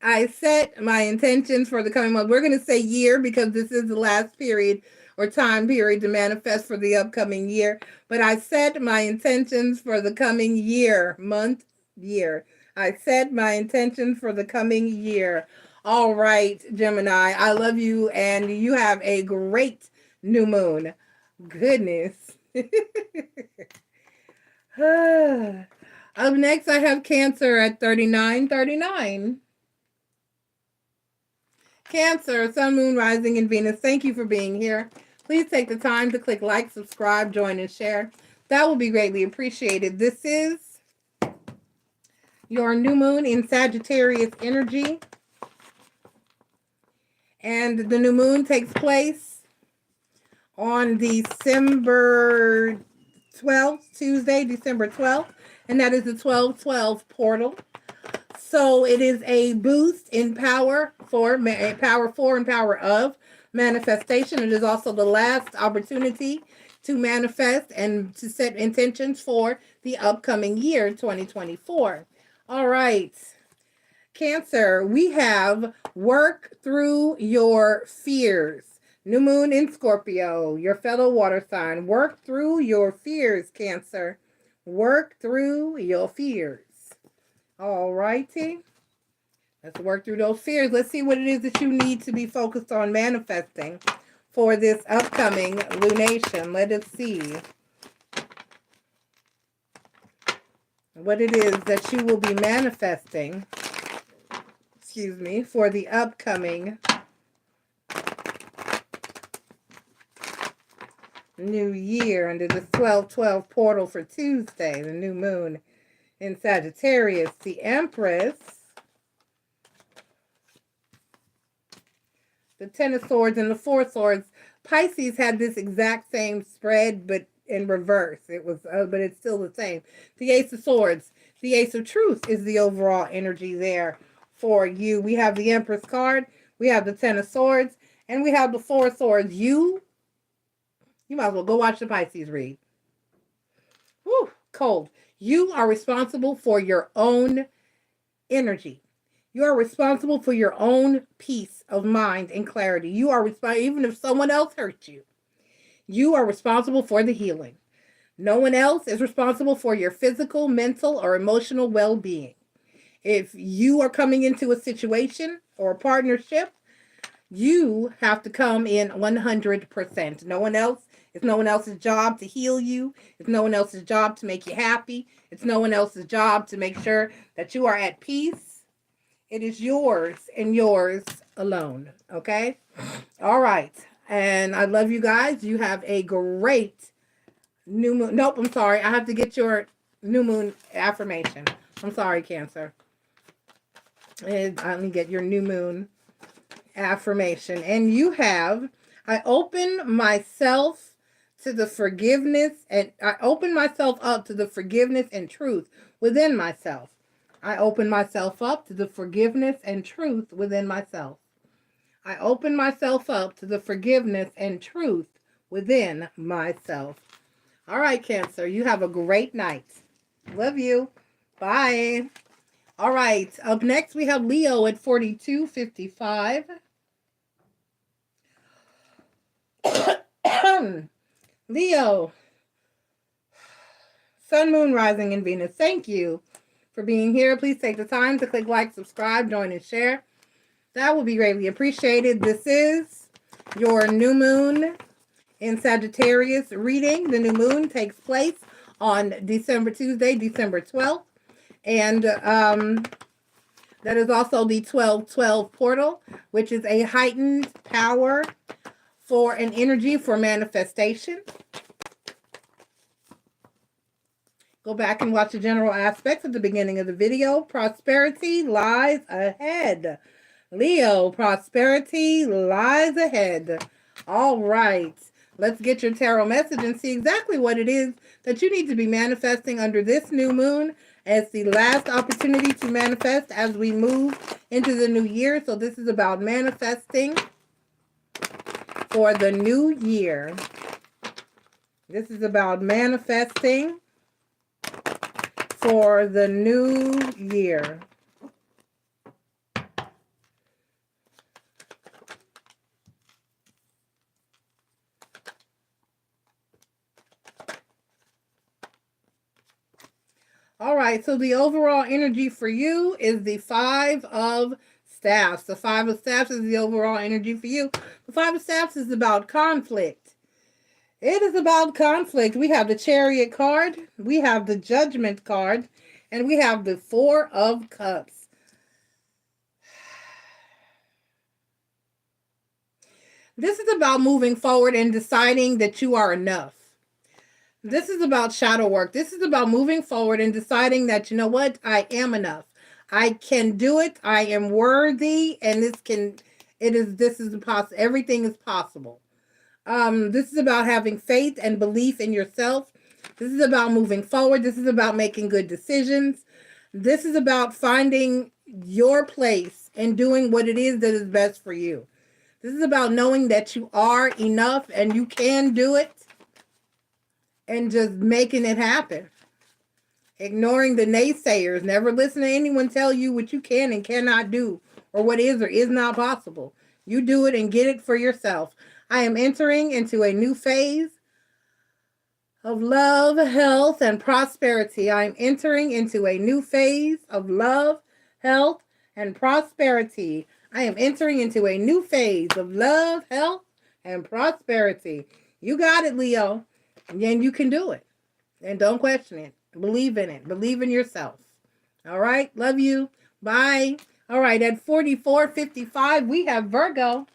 I set my intentions for the coming month. We're going to say year because this is the last period or time period to manifest for the upcoming year. But I set my intentions for the coming year, month, year. I set my intentions for the coming year. All right, Gemini, I love you, and you have a great new moon. Goodness. Up next, I have Cancer at 3939. Cancer, Sun, Moon, Rising, and Venus. Thank you for being here. Please take the time to click like, subscribe, join, and share. That will be greatly appreciated. This is your new moon in Sagittarius energy. And the new moon takes place on December 12th, Tuesday, December 12th. And that is the 1212 portal. So it is a boost in power for and power of manifestation. It is also the last opportunity to manifest and to set intentions for the upcoming year, 2024. All right. Cancer, we have work through your fears. New moon in Scorpio, your fellow water sign. Work through your fears, Cancer. Work through your fears. All righty. Let's work through those fears. Let's see what it is that you need to be focused on manifesting for this upcoming lunation. Let us see what it is that you will be manifesting, for the upcoming new year under the 1212 portal for Tuesday, the new moon in Sagittarius, the Empress, the Ten of Swords, and the Four of Swords. Pisces had this exact same spread, but in reverse. It was, but it's still the same. The Ace of Swords, the Ace of Truth is the overall energy there for you. We have the Empress card, we have the Ten of Swords, and we have the Four of Swords. You might as well go watch the Pisces read. Woo, cold. You are responsible for your own energy. You are responsible for your own peace of mind and clarity. You are responsible, even if someone else hurts you. You are responsible for the healing. No one else is responsible for your physical, mental, or emotional well-being. If you are coming into a situation or a partnership, you have to come in 100%. No one else. It's no one else's job to heal you. It's no one else's job to make you happy. It's no one else's job to make sure that you are at peace. It is yours and yours alone. Okay? All right. And I love you guys. You have a great new moon. Nope, I'm sorry. I have to get your new moon affirmation. I'm sorry, Cancer. And let me get your new moon affirmation. And you have, I open myself to the forgiveness, and I open myself up to the forgiveness and truth within myself. I open myself up to the forgiveness and truth within myself. I open myself up to the forgiveness and truth within myself. All right, Cancer, you have a great night. Love you. Bye. All right, up next we have Leo at 4255. Leo, Sun, Moon, Rising, and Venus. Thank you for being here. Please take the time to click like, subscribe, join, and share. That will be greatly appreciated. This is your new moon in Sagittarius reading. The new moon takes place on Tuesday, December 12th. And that is also the 1212 portal, which is a heightened power for an energy for manifestation. Go back and watch the general aspects at the beginning of the video. Prosperity lies ahead. Leo, prosperity lies ahead. All right. Let's get your tarot message and see exactly what it is that you need to be manifesting under this new moon as the last opportunity to manifest as we move into the new year. So this is about manifesting for the new year. This is about manifesting for the new year. All right, so the overall energy for you is the Five of Staffs. The Five of Staffs is the overall energy for you. The Five of Staffs is about conflict. It is about conflict. We have the Chariot card, we have the Judgment card, and we have the Four of Cups. This is about moving forward and deciding that you are enough. This is about shadow work. This is about moving forward and deciding that, you know what, I am enough. I can do it. I am worthy, and This is possible. Everything is possible. This is about having faith and belief in yourself. This is about moving forward. This is about making good decisions. This is about finding your place and doing what it is that is best for you. This is about knowing that you are enough and you can do it and just making it happen. Ignoring the naysayers. Never listen to anyone tell you what you can and cannot do or what is or is not possible. You do it and get it for yourself. I am entering into a new phase of love, health, and prosperity. I am entering into a new phase of love, health, and prosperity. I am entering into a new phase of love, health, and prosperity. You got it, Leo. And then you can do it. And don't question it. Believe in it. Believe in yourself. All right? Love you. Bye. All right, at 44:55, we have Virgo.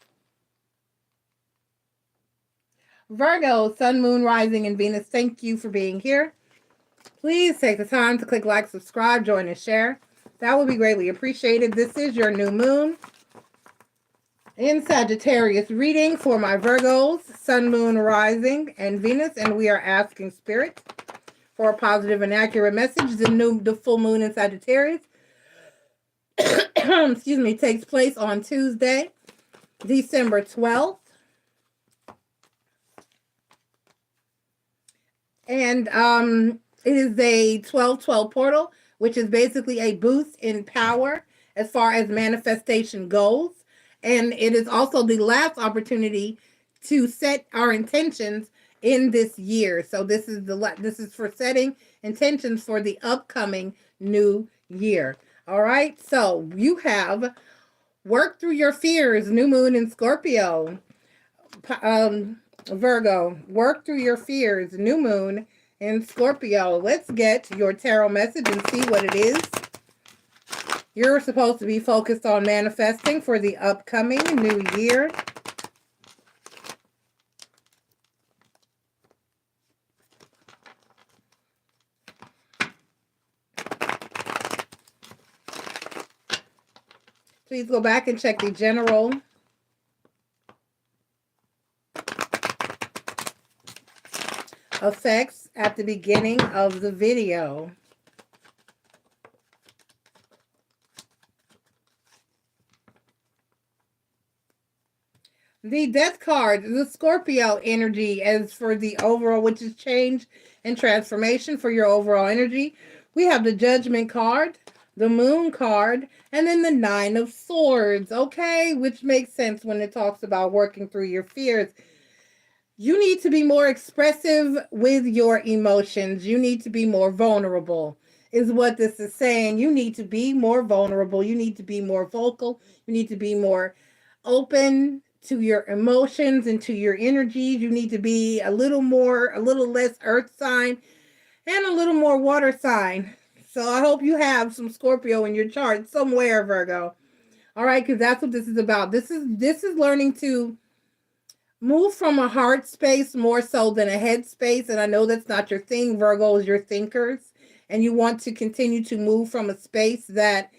Virgo, Sun, Moon, Rising, and Venus, thank you for being here. Please take the time to click like, subscribe, join, and share. That would be greatly appreciated. This is your new moon in Sagittarius reading for my Virgos, Sun, Moon, Rising, and Venus, and we are asking Spirit for a positive and accurate message. The full moon in Sagittarius excuse me, takes place on Tuesday, December 12th. And it is a 12-12 portal, which is basically a boost in power as far as manifestation goes. And it is also the last opportunity to set our intentions in this year. So this is for setting intentions for the upcoming new year. All right. So you have work through your fears, new moon in Scorpio. Virgo, work through your fears, new moon in Scorpio. Let's get your tarot message and see what it is. You're supposed to be focused on manifesting for the upcoming new year. Please go back and check the general effects at the beginning of the video. The Death card, the Scorpio energy, as for the overall, which is change and transformation for your overall energy. We have the Judgment card, the Moon card, and then the Nine of Swords, okay? Which makes sense when it talks about working through your fears. You need to be more expressive with your emotions. You need to be more vulnerable, is what this is saying. You need to be more vulnerable. You need to be more vocal. You need to be more open to your emotions and to your energies. You need to be a little less earth sign and a little more water sign. So I hope you have some Scorpio in your chart somewhere, Virgo. All right, because that's what this is about. This is learning to move from a heart space more so than a head space. And I know that's not your thing. Virgos, you're thinkers. And you want to continue to move from a space that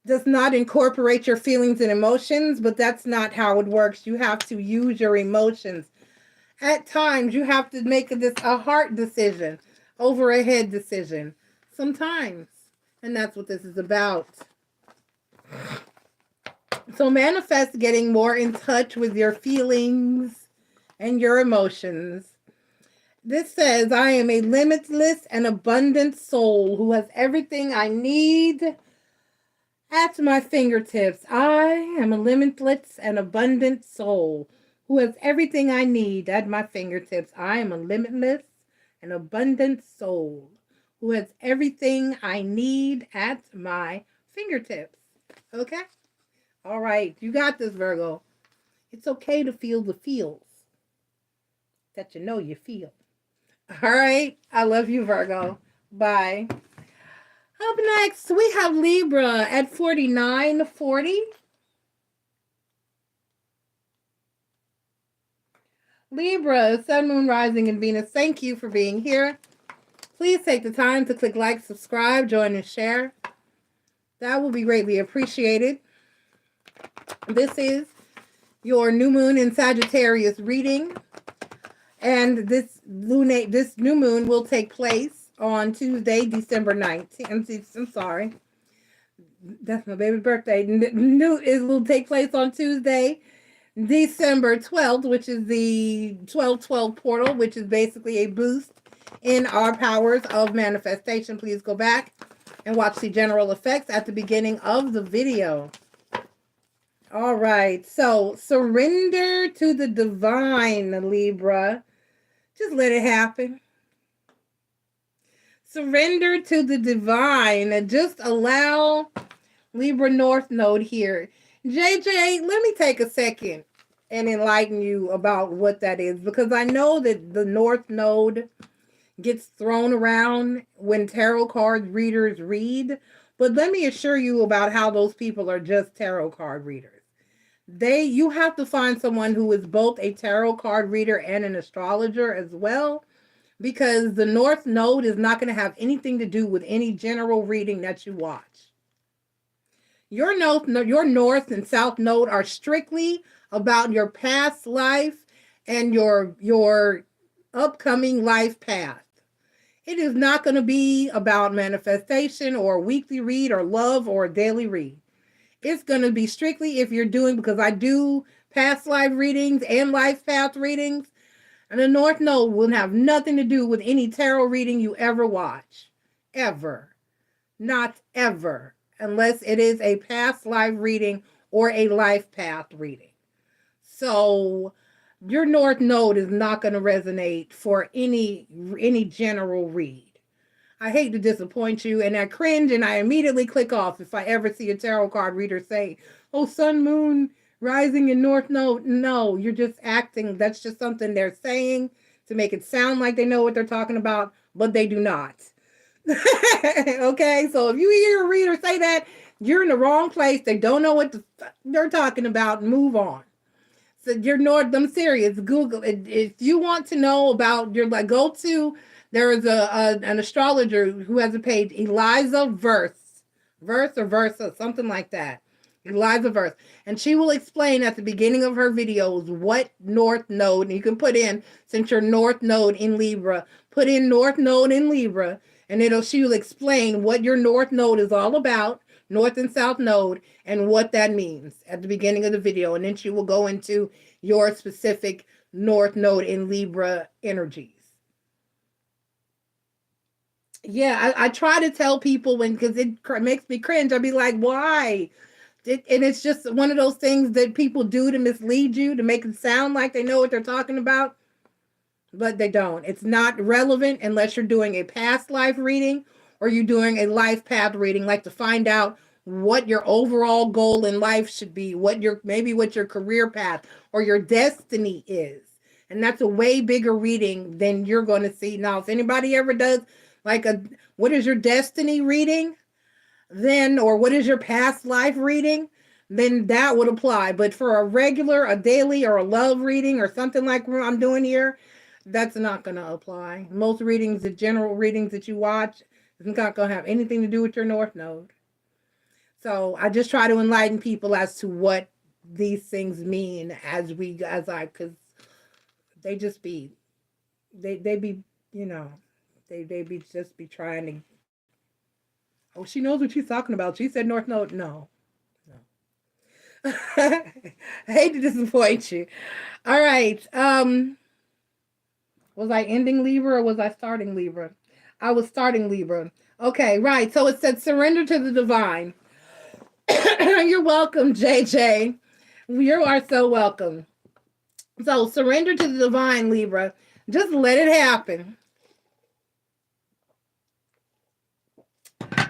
does not incorporate your feelings and emotions. But that's not how it works. You have to use your emotions. At times, you have to make a heart decision over a head decision. Sometimes. And that's what this is about. So manifest getting more in touch with your feelings and your emotions. This says, I am a limitless and abundant soul who has everything I need at my fingertips. I am a limitless and abundant soul who has everything I need at my fingertips. I am a limitless and abundant soul who has everything I need at my fingertips. Okay? All right, you got this, Virgo. It's okay to feel the feels that you know you feel. All right, I love you, Virgo. Bye. Up next, we have Libra at 49:40. Libra, Sun, Moon, Rising, and Venus, thank you for being here. Please take the time to click like, subscribe, join, and share. That will be greatly appreciated. This is your new moon in Sagittarius reading. And this new moon will take place on Tuesday, December 19th. I'm sorry. That's my baby's birthday. It will take place on Tuesday, December 12th, which is the 1212 portal, which is basically a boost in our powers of manifestation. Please go back and watch the general effects at the beginning of the video. All right, so surrender to the divine, Libra. Just let it happen. Surrender to the divine and just allow Libra North Node here. JJ, let me take a second and enlighten you about what that is, because I know that the North Node gets thrown around when tarot card readers read, but let me assure you about how those people are just tarot card readers. You have to find someone who is both a tarot card reader and an astrologer as well, because the North Node is not going to have anything to do with any general reading that you watch. Your North and South Node are strictly about your past life and your upcoming life path. It is not going to be about manifestation or a weekly read or love or a daily read. It's going to be strictly if you're doing, because I do past life readings and life path readings, and the North Node will have nothing to do with any tarot reading you ever watch. Ever. Not ever. Unless it is a past life reading or a life path reading. So your North Node is not going to resonate for any general read. I hate to disappoint you, and I cringe and I immediately click off if I ever see a tarot card reader say, oh, sun, moon, rising in North Node. No, you're just acting. That's just something they're saying to make it sound like they know what they're talking about, but they do not. Okay, so if you hear a reader say that, you're in the wrong place. They don't know what they're talking about. Move on. So you're North. I'm serious. Google it. If you want to know about go to. There is an astrologer who has a page, Eliza Verse or Versa, something like that. Eliza Verse. And she will explain at the beginning of her videos what North Node, and you can put in, since your North Node in Libra, put in North Node in Libra, and she will explain what your North Node is all about, North and South Node, and what that means at the beginning of the video. And then she will go into your specific North Node in Libra energies. Yeah, I try to tell people because it makes me cringe. I'll be like, why? And it's just one of those things that people do to mislead you, to make it sound like they know what they're talking about, but they don't. It's not relevant unless you're doing a past life reading or you're doing a life path reading, like to find out what your overall goal in life should be, what your career path or your destiny is. And that's a way bigger reading than you're going to see. Now, if anybody ever does like what is your destiny reading, then, or what is your past life reading, then that would apply. But for a daily or a love reading or something like what I'm doing here, that's not going to apply. Most readings, the general readings that you watch, is not going to have anything to do with your North Node. So I just try to enlighten people as to what these things mean because they just be, they be, they be trying to. Oh, she knows what she's talking about. She said North Node. No. I hate to disappoint you. All right. Was I ending Libra or was I starting Libra? I was starting Libra. Okay, right. So it said surrender to the divine. You're welcome, JJ. You are so welcome. So surrender to the divine, Libra. Just let it happen.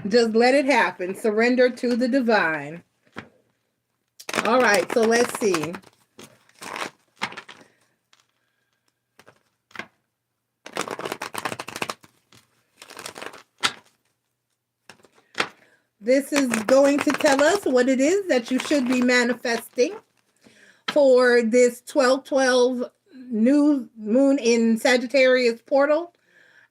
Just let it happen. Surrender to the divine. All right, so let's see. This is going to tell us what it is that you should be manifesting for this 12/12 new moon in Sagittarius portal.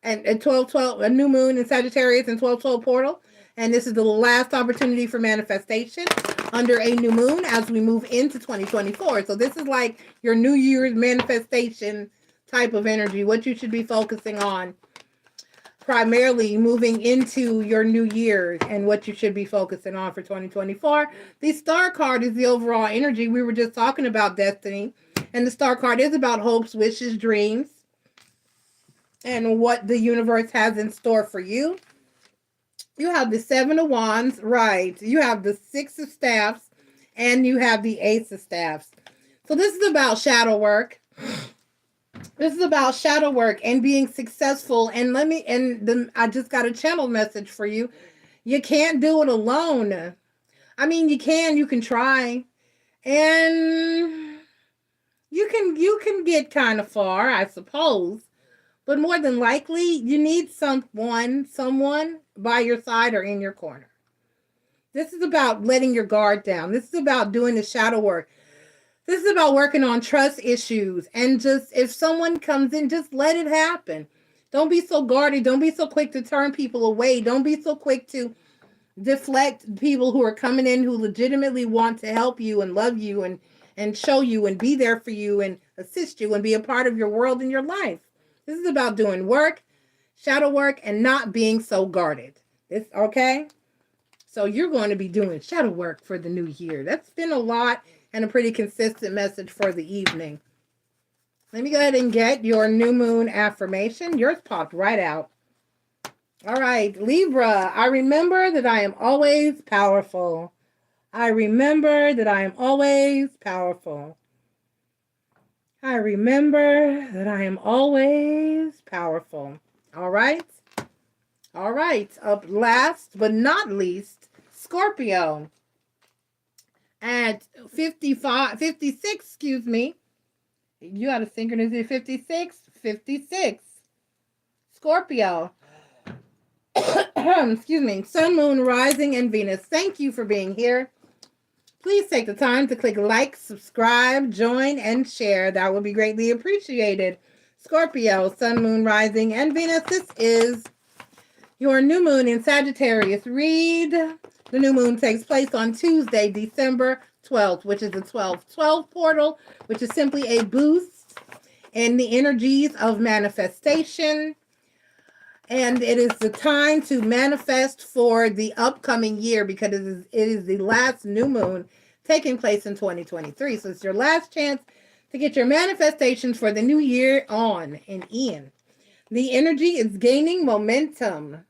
And 12/12, a new moon in Sagittarius and 12/12 portal. And this is the last opportunity for manifestation. under a new moon as we move into 2024. So this is like your New Year's manifestation type of energy, what you should be focusing on primarily moving into your new year and what you should be focusing on for 2024. The star card is the overall energy. We were just talking about destiny, and the star card is about hopes, wishes, dreams, and what the universe has in store for you. You have the Seven of Wands, right? You have the Six of Staffs, and you have the Ace of Staffs. So this is about shadow work. This is about shadow work and being successful. And I just got a channel message for you. You can't do it alone. I mean, you can try. And you can get kind of far, I suppose. But more than likely, you need someone by your side or in your corner. This is about letting your guard down. This is about doing the shadow work. This is about working on trust issues. And just, if someone comes in, just let it happen. Don't be so guarded. Don't be so quick to turn people away. Don't be so quick to deflect people who are coming in who legitimately want to help you and love you and show you and be there for you and assist you and be a part of your world and your life. This is about doing work, shadow work, and not being so guarded. It's okay? So you're going to be doing shadow work for the new year. That's been a lot and a pretty consistent message for the evening. Let me go ahead and get your new moon affirmation. Yours popped right out. All right, Libra, I remember that I am always powerful. I remember that I am always powerful. I remember that I am always powerful. All right. All right. Up last but not least, Scorpio. At 56, excuse me. You got a synchronicity 56. Scorpio. Excuse me. Sun, Moon, Rising, and Venus. Thank you for being here. Please take the time to click like, subscribe, join, and share. That would be greatly appreciated. Scorpio, Sun, Moon, Rising, and Venus. This is your new moon in Sagittarius. Read. The new moon takes place on Tuesday, December 12th, which is the 12/12 portal, which is simply a boost in the energies of manifestation. And it is the time to manifest for the upcoming year because it is the last new moon taking place in 2023. So it's your last chance to get your manifestations for the new year on and in. The energy is gaining momentum.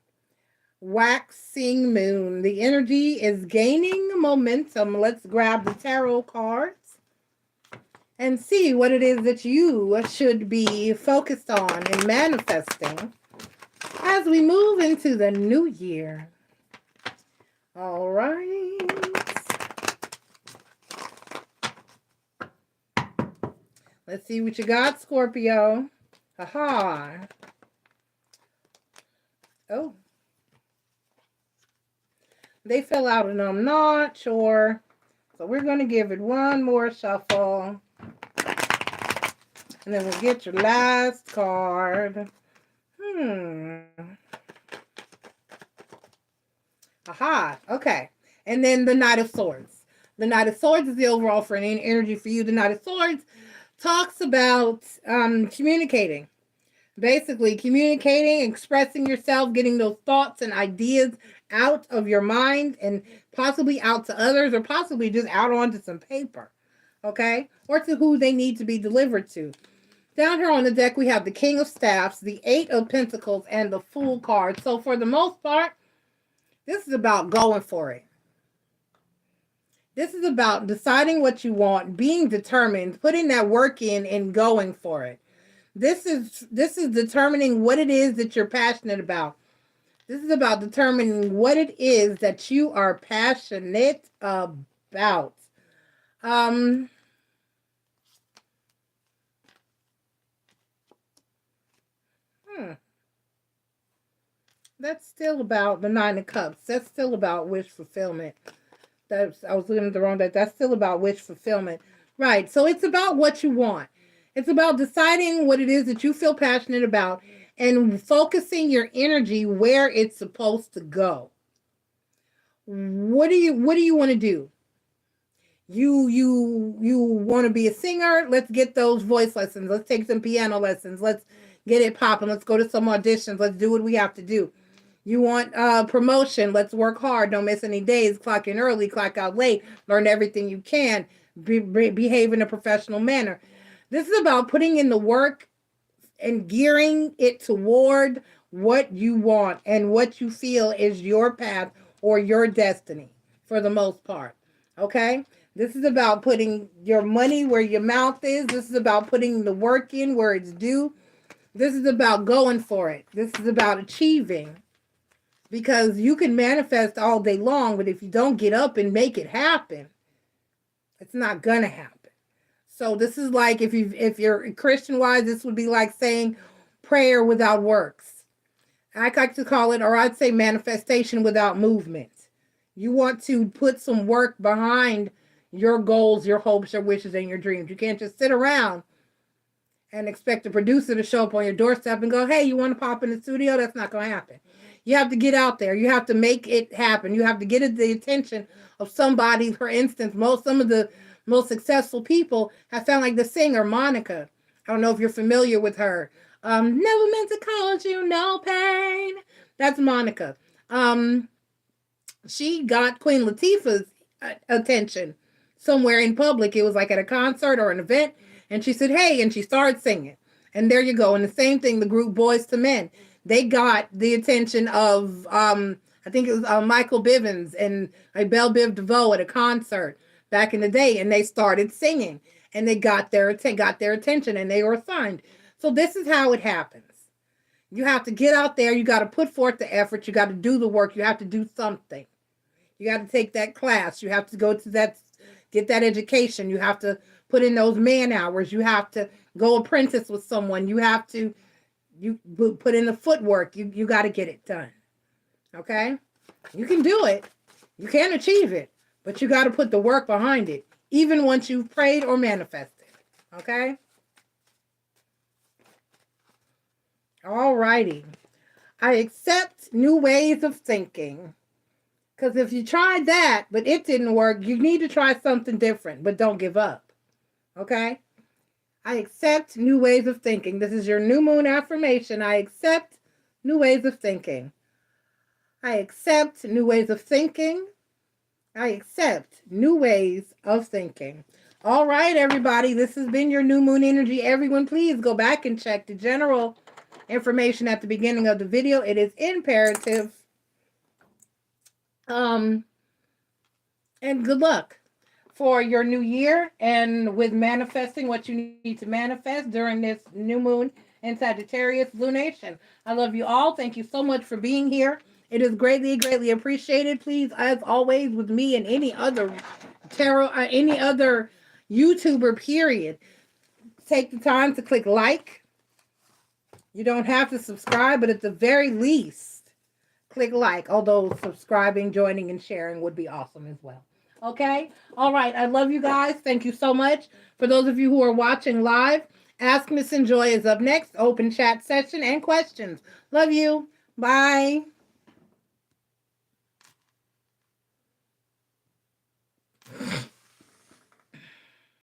Waxing moon. The energy is gaining momentum. Let's grab the tarot cards and see what it is that you should be focused on and manifesting as we move into the new year. All right. Let's see what you got, Scorpio. Aha. Oh. They fell out and I'm not sure. So we're going to give it one more shuffle. And then we'll get your last card. Aha. Okay. And then the Knight of Swords. The Knight of Swords is the overall for an energy for you. The Knight of Swords talks about communicating. Basically, communicating, expressing yourself, getting those thoughts and ideas out of your mind and possibly out to others or possibly just out onto some paper. Okay? Or to who they need to be delivered to. Down here on the deck, we have the King of Staffs, the Eight of Pentacles, and the Fool card. So for the most part, this is about going for it. This is about deciding what you want, being determined, putting that work in, and going for it. This is determining what it is that you're passionate about. This is about determining what it is that you are passionate about. That's still about the Nine of Cups. That's still about wish fulfillment. I was looking at the wrong deck. That's still about wish fulfillment. Right. So it's about what you want. It's about deciding what it is that you feel passionate about and focusing your energy where it's supposed to go. What do you want to do? You want to be a singer? Let's get those voice lessons. Let's take some piano lessons. Let's get it popping. Let's go to some auditions. Let's do what we have to do. You want promotion? Let's work hard. Don't miss any days. Clock in early, clock out late. Learn everything you can. Behave in a professional manner. This is about putting in the work and gearing it toward what you want and what you feel is your path or your destiny for the most part. Okay? This is about putting your money where your mouth is. This is about putting the work in where it's due. This is about going for it. This is about achieving. Because you can manifest all day long, but if you don't get up and make it happen, it's not going to happen. So this is like if you're Christian wise, this would be like saying prayer without works. I like to call it, or I'd say manifestation without movement. You want to put some work behind your goals, your hopes, your wishes, and your dreams. You can't just sit around and expect a producer to show up on your doorstep and go, hey, you want to pop in the studio? That's not going to happen. You have to get out there. You have to make it happen. You have to get the attention of somebody. For instance, some of the most successful people have found, like the singer Monica. I don't know if you're familiar with her. Never meant to cause you no pain. That's Monica. She got Queen Latifah's attention somewhere in public. It was like at a concert or an event. And she said, hey, and she started singing. And there you go. And the same thing, the group Boys to Men. They got the attention of, I think it was Michael Bivins and Belle Biv DeVoe at a concert back in the day. And they started singing. And they got their attention and they were signed. So this is how it happens. You have to get out there. You got to put forth the effort. You got to do the work. You have to do something. You got to take that class. You have to go to get that education. You have to put in those man hours. You have to go apprentice with someone. You have to put in the footwork. You got to get it done. Okay? You can do it. You can achieve it. But you got to put the work behind it, even once you've prayed or manifested. Okay? All righty. I accept new ways of thinking. Because if you tried that, but it didn't work, you need to try something different, but don't give up. Okay? I accept new ways of thinking. This is your new moon affirmation. I accept new ways of thinking. I accept new ways of thinking. I accept new ways of thinking. All right, everybody. This has been your new moon energy. Everyone, please go back and check the general information at the beginning of the video. It is imperative. And good luck for your new year and with manifesting what you need to manifest during this new moon in Sagittarius lunation. I love you all. Thank you so much for being here. It is greatly, greatly appreciated. Please, as always, with me and any other tarot, any other YouTuber, period, take the time to click like. You don't have to subscribe, but at the very least, click like. Although subscribing, joining, and sharing would be awesome as well. Okay? All right. I love you guys. Thank you so much. For those of you who are watching live, Ask Miss Enjoy is up next. Open chat session and questions. Love you. Bye.